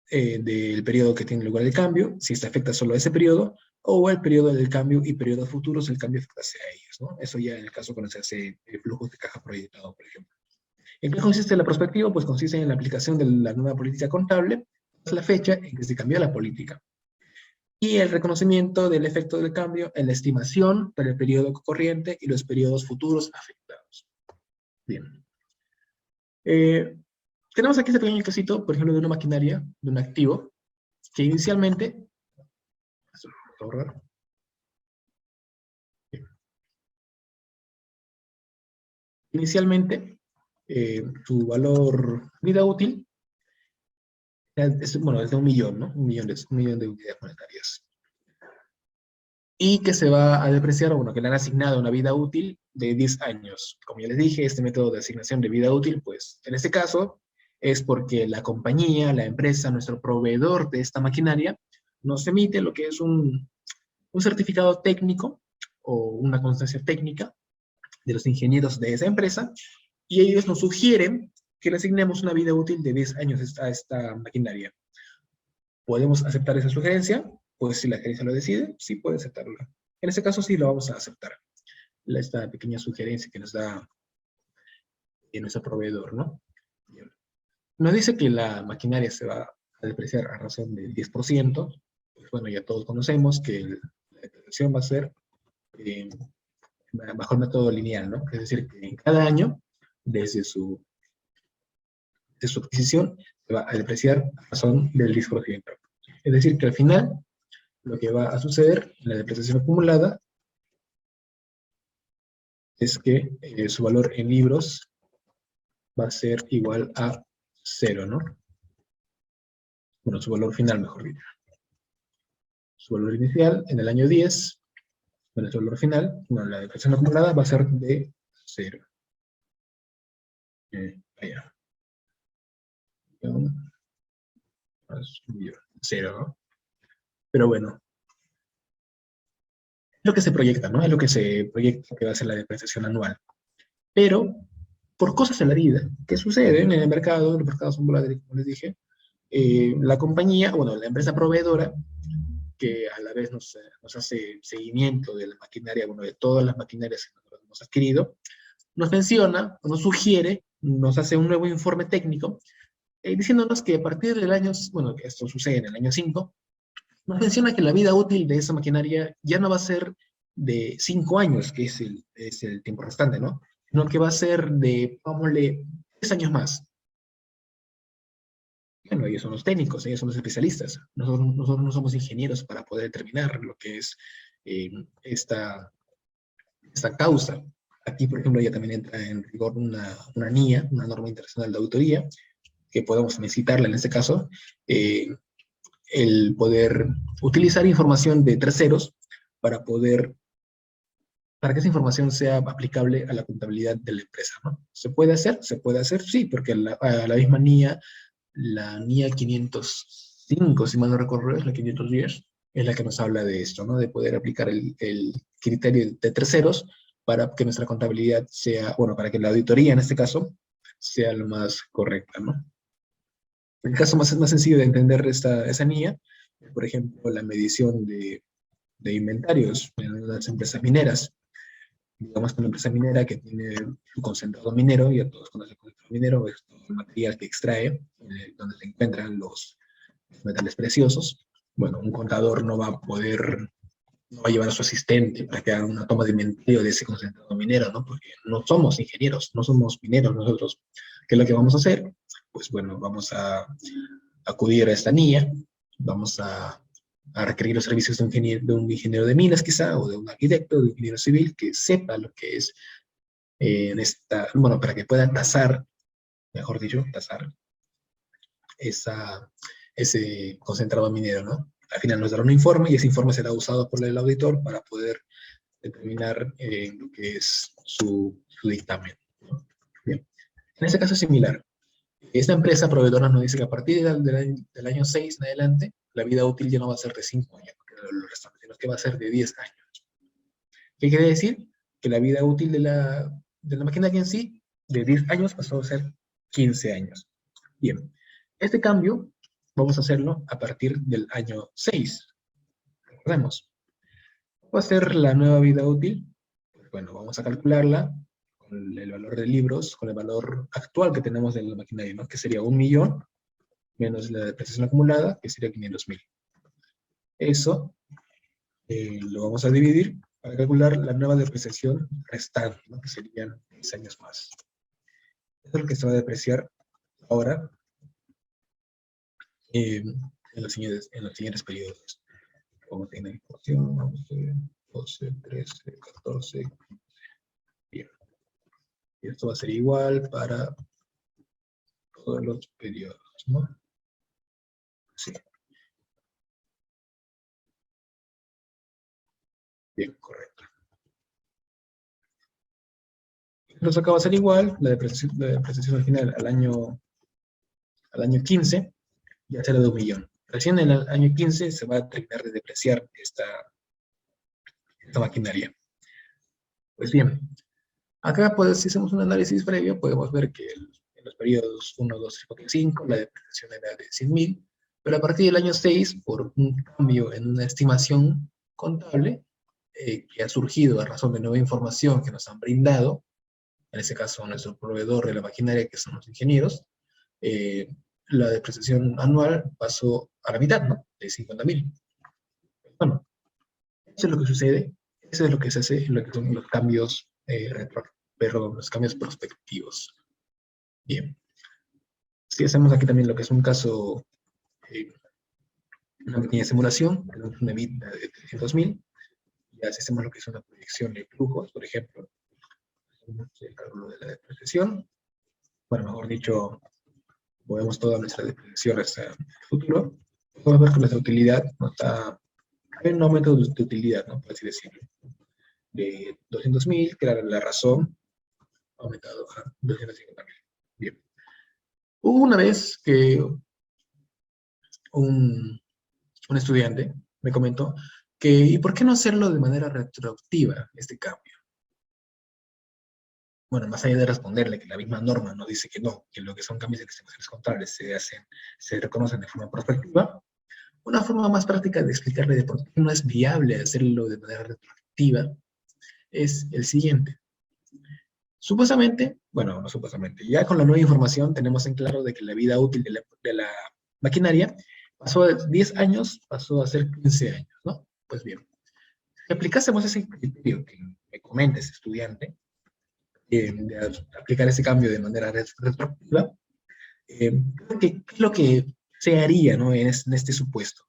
del periodo que tiene lugar el cambio, si se afecta solo a ese periodo, o el periodo del cambio y periodos futuros, el cambio afecta a ellos, ¿no? Eso ya en el caso cuando se hace flujos de caja proyectado, por ejemplo. ¿En qué consiste la prospectiva? Pues consiste en la aplicación de la nueva política contable, es la fecha en que se cambió la política, y el reconocimiento del efecto del cambio en la estimación para el periodo corriente y los periodos futuros afectados. Bien. Tenemos aquí este pequeño casito, por ejemplo, de una maquinaria, de un activo, que inicialmente, inicialmente su valor vida útil bueno, es de 1.000.000, ¿no? 1.000.000 de unidades monetarias. Y que se va a depreciar, bueno, que le han asignado una vida útil de 10 años. Como ya les dije, este método de asignación de vida útil, pues en este caso es porque la compañía, la empresa, nuestro proveedor de esta maquinaria, nos emite lo que es un certificado técnico o una constancia técnica de los ingenieros de esa empresa, y ellos nos sugieren que le asignemos una vida útil de 10 años a esta maquinaria. ¿Podemos aceptar esa sugerencia? Pues si la gerencia lo decide, sí puede aceptarla. En este caso sí lo vamos a aceptar. Esta pequeña sugerencia que nos da nuestro proveedor, ¿no? Bien. Nos dice que la maquinaria se va a depreciar a razón del 10%. Pues bueno, ya todos conocemos que la depreciación va a ser eh, bajo el método lineal, ¿no? Es decir, que en cada año, desde su adquisición, se va a depreciar a razón del 10%. Es decir, que al final, lo que va a suceder en la depreciación acumulada es que su valor en libros va a ser igual a 0, ¿no? Bueno, su valor final, mejor dicho. Su valor inicial en el año 10, bueno, su valor final, bueno, la depreciación acumulada va a ser de 0. Allá. 0, ¿no? Pero bueno, es lo que se proyecta, ¿no? Es lo que se proyecta que va a ser la depreciación anual. Pero, por cosas en la vida que suceden en el mercado, los mercados son volátiles, como les dije, la compañía, bueno, la empresa proveedora, que a la vez nos hace seguimiento de la maquinaria, bueno, de todas las maquinarias que nosotros hemos adquirido, nos menciona, nos sugiere, nos hace un nuevo informe técnico, diciéndonos que a partir del año, bueno, que esto sucede en el año 5, nos menciona que la vida útil de esa maquinaria ya no va a ser de 5 años, que es el tiempo restante, ¿no? Sino que va a ser de, vámonos, 10 años más. Bueno, ellos son los técnicos, ellos son los especialistas. Nosotros no somos ingenieros para poder determinar lo que es eh, esta causa. Aquí, por ejemplo, ya también entra en rigor una NIA, una norma internacional de auditoría, que podemos también citarla en este caso, el poder utilizar información de terceros para para que esa información sea aplicable a la contabilidad de la empresa, ¿no? ¿Se puede hacer? Se puede hacer, sí, porque a la misma NIA, la NIA 505, si mal no recuerdo, es la 510, es la que nos habla de esto, ¿no? De poder aplicar el criterio de terceros para que nuestra contabilidad sea, bueno, para que la auditoría en este caso sea lo más correcta, ¿no? El caso más sencillo de entender esa NIA, por ejemplo, la medición de inventarios en las empresas mineras. Digamos que una empresa minera que tiene su concentrado minero, ya todos conocen el concentrado minero, es todo el material que extrae, donde se encuentran los metales preciosos. Bueno, un contador no va a llevar a su asistente para que haga una toma de inventario de ese concentrado minero, ¿no? Porque no somos ingenieros, no somos mineros nosotros. ¿Qué es lo que vamos a hacer? Pues bueno, vamos a acudir a esta NIA, vamos a requerir los servicios de un ingeniero de minas quizá, o de un arquitecto, de un ingeniero civil que sepa lo que es bueno, para que puedan tasar, mejor dicho, tasar ese concentrado minero, ¿no? Al final nos dará un informe y ese informe será usado por el auditor para poder determinar lo que es su dictamen, ¿no? Bien. En este caso es similar. Esta empresa proveedora nos dice que a partir del año 6 en adelante, la vida útil ya no va a ser de 5 años, porque lo restante, sino que va a ser de 10 años. ¿Qué quiere decir? Que la vida útil de la maquinaria en sí, de 10 años pasó a ser 15 años. Bien, este cambio vamos a hacerlo a partir del año 6. Recordemos, ¿cuál va a ser la nueva vida útil? Pues bueno, vamos a calcularla con el valor de libros, con el valor actual que tenemos de la maquinaria, ¿no? Que sería 1.000.000 menos la depreciación acumulada, que sería 500.000. Eso lo vamos a dividir para calcular la nueva depreciación restante, ¿no? Que serían 10 años más. Eso es lo que se va a depreciar ahora en los siguientes periodos. Vamos a tener inflación, vamos a ver, 12, 13, 14. Bien. Y esto va a ser igual para todos los periodos, ¿no? Sí. Bien, correcto. Entonces acá va a ser igual, la depreciación al final al año 15 ya será de 1.000.000. Recién en el año 15 se va a terminar de depreciar esta maquinaria. Pues bien, acá pues, si hacemos un análisis previo, podemos ver que en los periodos 1, 2, 3, 4 y 5, la depreciación era de 100.000, pero a partir del año 6, por un cambio en una estimación contable, que ha surgido a razón de nueva información que nos han brindado, en este caso nuestro proveedor de la maquinaria, que son los ingenieros, eh, la depreciación anual pasó a la mitad, ¿no? De 50.000. Bueno, eso es lo que sucede, eso es lo que se hace en lo que son los cambios, perdón, los cambios prospectivos. Bien. Si hacemos aquí también lo que es un caso, una pequeña simulación, tenemos una EBITDA de 300.000, ya si hacemos lo que es una proyección de flujos, por ejemplo, el cálculo de la depreciación, bueno, mejor dicho, movemos toda nuestra depreciación hacia el futuro, podemos ver que nuestra utilidad no está, hay un aumento de utilidad, ¿no? Por así decirlo, de 200.000, que era la razón, ha aumentado a 250.000. Bien. Hubo una vez que un estudiante me comentó que, ¿y por qué no hacerlo de manera retroactiva, este cambio? Bueno, más allá de responderle que la misma norma nos dice que no, que lo que son cambios de estimaciones contables se reconocen de forma prospectiva, una forma más práctica de explicarle de por qué no es viable hacerlo de manera retroactiva es el siguiente. Supuestamente, bueno, no supuestamente, ya con la nueva información tenemos en claro de que la vida útil de la maquinaria pasó de 10 años, pasó a ser 15 años, ¿no? Pues bien, si aplicásemos ese criterio que me comenta ese estudiante, de aplicar ese cambio de manera retroactiva, ¿qué es lo que se haría, ¿no? en este supuesto?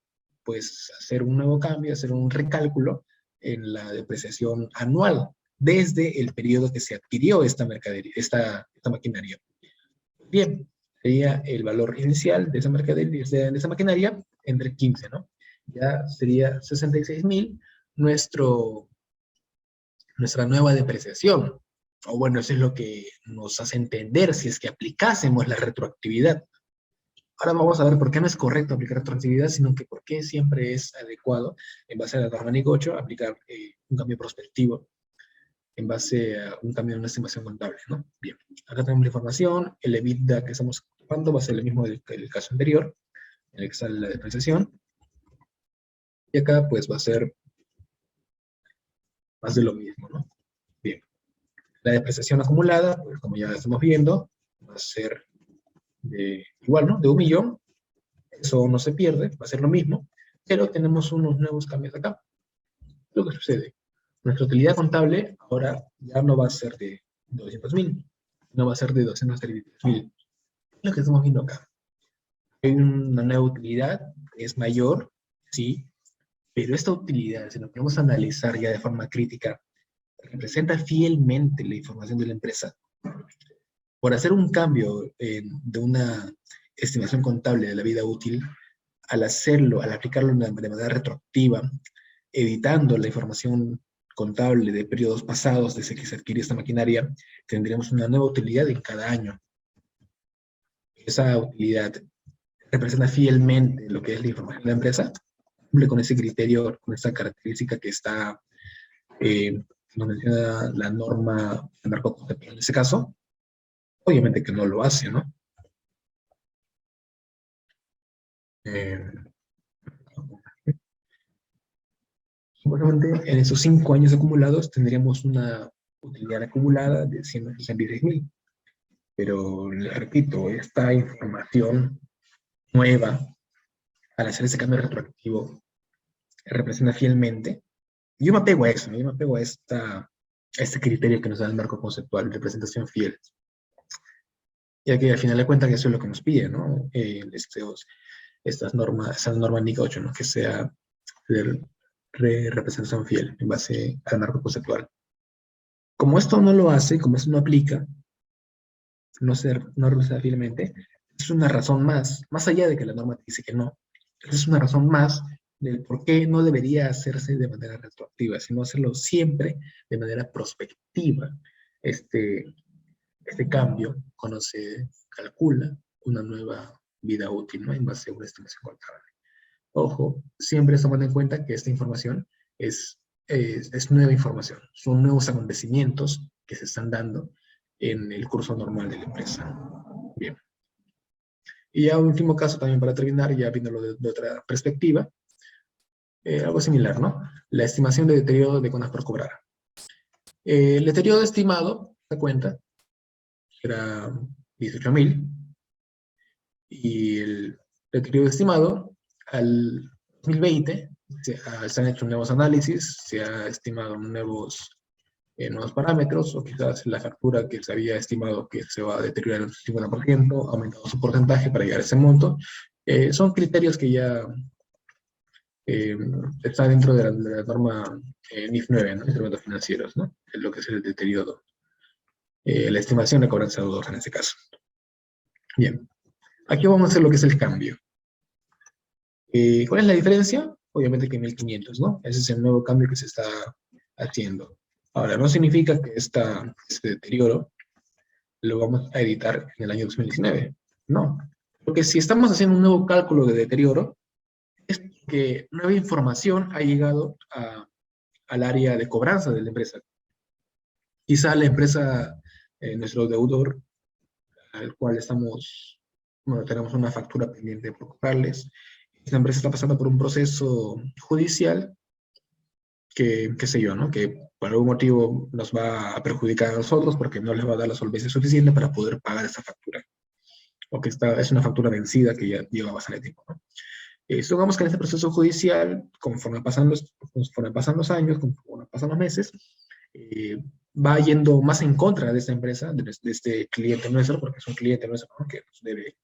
Pues hacer un nuevo cambio, hacer un recálculo en la depreciación anual desde el periodo que se adquirió esta mercadería, esta maquinaria. Bien, sería el valor inicial de esa mercadería, de esa maquinaria, entre 15, ¿no? Ya sería 66.000 nuestra nueva depreciación. O bueno, eso es lo que nos hace entender si es que aplicásemos la retroactividad. Ahora vamos a ver por qué no es correcto aplicar retroactividad, sino que por qué siempre es adecuado, en base a la norma NIC 8, aplicar un cambio prospectivo en base a un cambio en una estimación contable, ¿no? Bien, acá tenemos la información, el EBITDA que estamos ocupando va a ser el mismo del caso anterior, en el que sale la depreciación, y acá pues va a ser más de lo mismo, ¿no? Bien, la depreciación acumulada, pues como ya estamos viendo, va a ser igual, ¿no? De 1.000.000, eso no se pierde, va a ser lo mismo, pero tenemos unos nuevos cambios acá. Lo que sucede, nuestra utilidad contable ahora ya no va a ser de 200.000, no va a ser de 233.000. Lo que estamos viendo acá. Hay una nueva utilidad, es mayor, sí, pero esta utilidad, si nos podemos analizar ya de forma crítica, representa fielmente la información de la empresa. Por hacer un cambio de una estimación contable de la vida útil, al hacerlo, al aplicarlo de manera retroactiva, editando la información contable de periodos pasados desde que se adquirió esta maquinaria, tendríamos una nueva utilidad en cada año. Esa utilidad representa fielmente lo que es la información de la empresa, cumple con ese criterio, con esa característica que está, nos menciona la norma de narcoconcepción en ese caso. Obviamente que no lo hace, ¿no? Eh, Supuestamente en esos 5 años acumulados tendríamos una utilidad acumulada de 166.000. Pero le repito, esta información nueva, al hacer ese cambio retroactivo, representa fielmente. Yo me apego a eso, ¿no? Yo me apego a este criterio que nos da el marco conceptual, representación fiel. Ya que al final de cuentas eso es lo que nos pide, ¿no? Esas normas NIC 8, ¿no? Que sea de representación fiel en base al marco conceptual. Como esto no lo hace, como esto no aplica, no representa fielmente, es una razón más allá de que la norma te dice que no, es una razón más del por qué no debería hacerse de manera retroactiva, sino hacerlo siempre de manera prospectiva. Este cambio, cuando se calcula una nueva vida útil, ¿no? En base a una estimación contable. Ojo, siempre tomando en cuenta que esta información es nueva información, son nuevos acontecimientos que se están dando en el curso normal de la empresa. Bien. Y ya un último caso también para terminar, ya viéndolo de otra perspectiva, algo similar, ¿no? La estimación de deterioro de cuentas por cobrar. El deterioro estimado, se cuenta, era 18.000, y el deterioro estimado al 2020 se han hecho nuevos análisis, se ha estimado nuevos parámetros, o quizás la factura que se había estimado que se va a deteriorar en un 50%, ha aumentado su porcentaje para llegar a ese monto. Son criterios que ya están dentro de la norma NIF 9, ¿no? Instrumentos financieros, ¿no? Es lo que es el deterioro. La estimación de cobranza de deudor en este caso. Bien, aquí vamos a hacer lo que es el cambio. ¿Cuál es la diferencia? Obviamente que 1.500, ¿no? Ese es el nuevo cambio que se está haciendo. Ahora, no significa que este deterioro lo vamos a editar en el año 2019. No. Porque si estamos haciendo un nuevo cálculo de deterioro, es que nueva información ha llegado al área de cobranza de la empresa. Quizá la empresa, nuestro deudor, al cual tenemos una factura pendiente por cobrarles, esta empresa está pasando por un proceso judicial que, qué sé yo, ¿no? Que por algún motivo nos va a perjudicar a nosotros porque no les va a dar la solvencia suficiente para poder pagar esa factura. O que es una factura vencida que ya lleva bastante tiempo, ¿no? Supongamos que en este proceso judicial, conforme pasan los años, conforme pasan los meses, va yendo más en contra de esta empresa, de este cliente nuestro, porque es un cliente nuestro, ¿no? Que nos debe.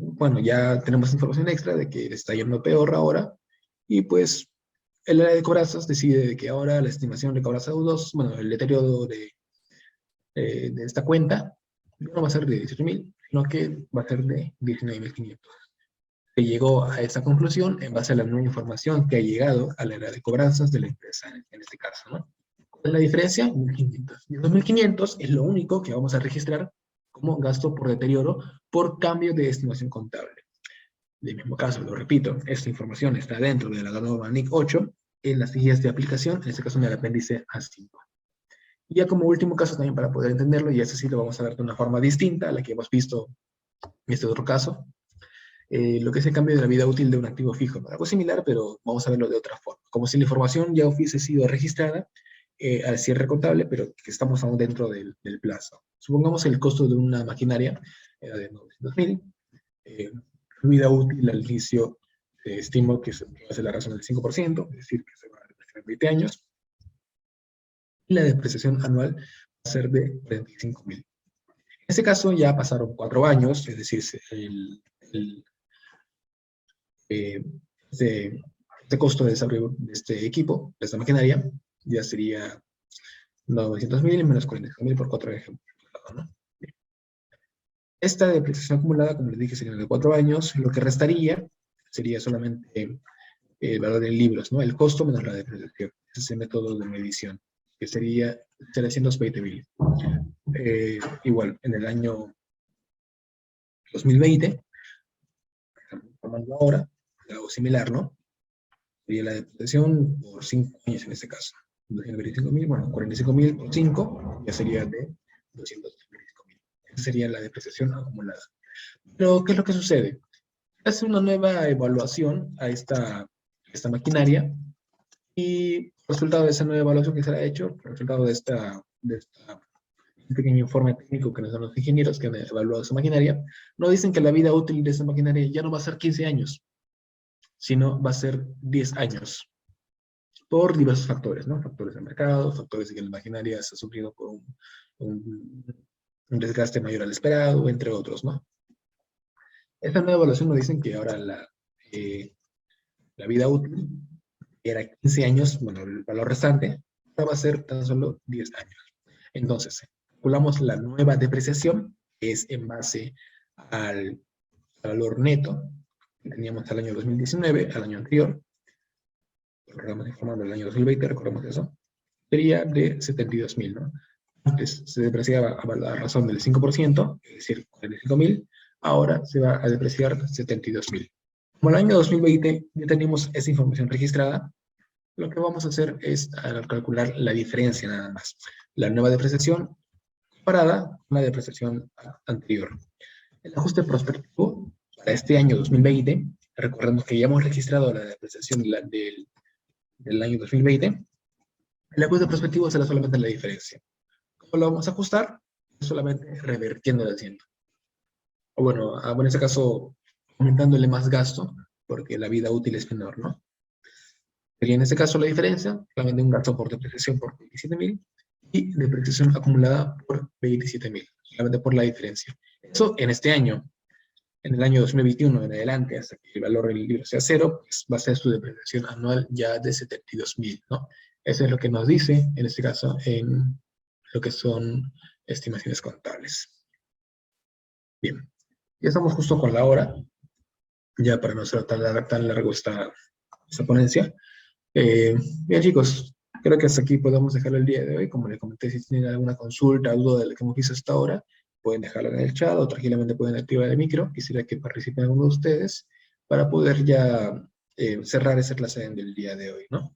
Bueno, ya tenemos información extra de que está yendo peor ahora, y pues el área de cobranzas decide que ahora la estimación de cobranzas deudos, bueno, el deterioro de esta cuenta, no va a ser de 18.000, sino que va a ser de 19.500. Se llegó a esa conclusión en base a la nueva información que ha llegado a la área de cobranzas de la empresa, en este caso, ¿no? ¿Cuál es la diferencia? 1.500. Y 2.500 es lo único que vamos a registrar como gasto por deterioro por cambio de estimación contable. Del mismo caso, lo repito, esta información está dentro de la norma NIC 8 en las guías de aplicación, en este caso en el apéndice A5. Y ya como último caso también para poder entenderlo, y este sí lo vamos a ver de una forma distinta a la que hemos visto en este otro caso, lo que es el cambio de la vida útil de un activo fijo. Algo similar, pero vamos a verlo de otra forma. Como si la información ya hubiese sido registrada al cierre contable, pero que estamos aún dentro del plazo. Supongamos el costo de una maquinaria era de 900.000, vida útil al inicio, estimo que va a ser la razón del 5%, es decir, que se va a depreciar en 20 años, y la depreciación anual va a ser de 45.000. En este caso ya pasaron 4 años, es decir, este costo de desarrollo de este equipo, de esta maquinaria, ya sería 900.000 menos 45.000 por 4 ejemplos, ¿no? Esta depreciación acumulada, como les dije, sería de 4 años, lo que restaría sería solamente el valor en libros, ¿no? El costo menos la depreciación. Ese es el método de medición, que sería 320.000. Igual, en el año 2020, tomando ahora, algo similar, ¿no? Sería la depreciación por 5 años en este caso. 225.000, bueno, 45.000 por 5, ya sería de 225.000. Esa sería la depreciación acumulada. Pero, ¿qué es lo que sucede? Hace una nueva evaluación a esta maquinaria y el resultado de esa nueva evaluación que se ha hecho, el resultado de este pequeño informe técnico que nos dan los ingenieros que han evaluado esa maquinaria, nos dicen que la vida útil de esa maquinaria ya no va a ser 15 años, sino va a ser 10 años, por diversos factores, ¿no? Factores de mercado, factores de que la maquinaria se ha sufrido por un desgaste mayor al esperado, entre otros, ¿no? Esta nueva evaluación nos dicen que ahora la vida útil era 15 años, bueno, el valor restante, ahora va a ser tan solo 10 años. Entonces, calculamos la nueva depreciación, que es en base al valor neto que teníamos al año 2019, al año anterior, recordamos informando del año 2020, recordemos eso, sería de 72.000, ¿no? Antes se depreciaba a la razón del 5%, es decir, 45.000, ahora se va a depreciar 72.000. Como el año 2020 ya tenemos esa información registrada, lo que vamos a hacer es calcular la diferencia nada más. La nueva depreciación comparada con la depreciación anterior. El ajuste prospectivo para este año 2020, recordemos que ya hemos registrado la depreciación del año 2020, el ajuste prospectivo será solamente la diferencia. ¿Cómo lo vamos a ajustar? Solamente revertiendo el asiento. O bueno, en este caso, aumentándole más gasto, porque la vida útil es menor, ¿no? Sería en este caso la diferencia, solamente un gasto por depreciación por 27.000 y depreciación acumulada por 27.000, solamente por la diferencia. Eso en este año. En el año 2021 en adelante, hasta que el valor del libro sea cero, pues va a ser su depreciación anual ya de 72.000, ¿no? Eso es lo que nos dice, en este caso, en lo que son estimaciones contables. Bien, ya estamos justo con la hora, ya para no ser tan largo esta ponencia. Bien, chicos, creo que hasta aquí podemos dejarlo el día de hoy. Como les comenté, si tienen alguna consulta, duda de lo que hemos visto hasta ahora, pueden dejarlo en el chat o tranquilamente pueden activar el micro. Quisiera que participen alguno de ustedes para poder ya cerrar esa clase del día de hoy, ¿no?